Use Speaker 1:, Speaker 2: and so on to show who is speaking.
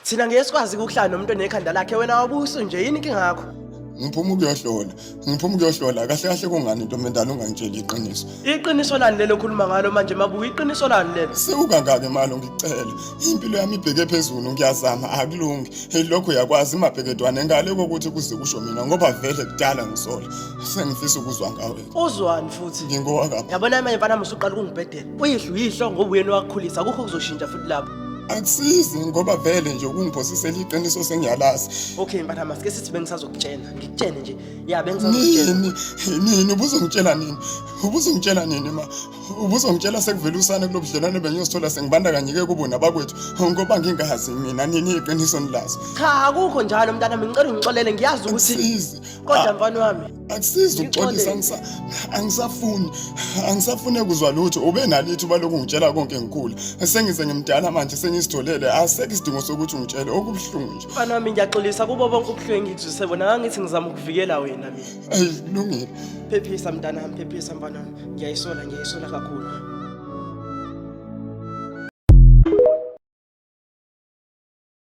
Speaker 1: Thina ngeke sikwazi ukuhlala nomuntu onekhanda lakhe wena wabuso nje yini inkinga yakho?
Speaker 2: Ngiphuma ukuyohlola kahle kahle kungani intombendala ungangitsheli iqiniso.
Speaker 1: Iqiniso lani lelo khuluma ngalo manje mabuyi iqiniso lani lelo?
Speaker 2: Sewukangaki malo ngicela. Impilo yami ibheke phezulu ngiyazama akulungi. Lokho yakwazi imabhekedwane ngale kokuthi kuze kusho mina ngoba vele kudala ngisola. Sengifisa ukuzwa ngawe.
Speaker 1: Uzwani futhi?
Speaker 2: Ngingowakaphi?
Speaker 1: Yabona manje mfana musuqala ukungibhedela. Uyihlo ngoba uyena wakukhulisa akukho kuzoshintsha futhi lapho.
Speaker 2: Akusizi ngoba vele nje ukungiphosisela iqiniso sengiyalazi.
Speaker 1: Okay mfana masike sithi bengisazokutshela. Ngikutshene nje. Ya bengisazokutshela.
Speaker 2: Nini ubuzongitshela nini ma? Ubuzongitshela sekuvela usana kulobudlelwane bengiyosithola sengibandakanyeke kubo nabakwethu ngoba ngingazi mina nini iqiniso nilazi.
Speaker 1: Cha akukho njalo mntana ngicela ungixolele ngiyazi ukuthi
Speaker 2: Akusizi.
Speaker 1: kodwa mfana wami
Speaker 2: Akusizi ukuxolisa angisafune kuzwa lutho ube nalithi baloku ungitshela konke ngikhula sengize ngimdala manje sengisitholele asekho isidingo sokuthi ungitshele okubuhlungu nje
Speaker 1: mfana wami ngiyaxolisa kubo bonke ubuhlungu engizwise bona ngangithi ngizama ukuvikela wena mina
Speaker 2: kulungile
Speaker 1: phephisa mntana wami phephisa mfana wami ngiyayisola kakhulu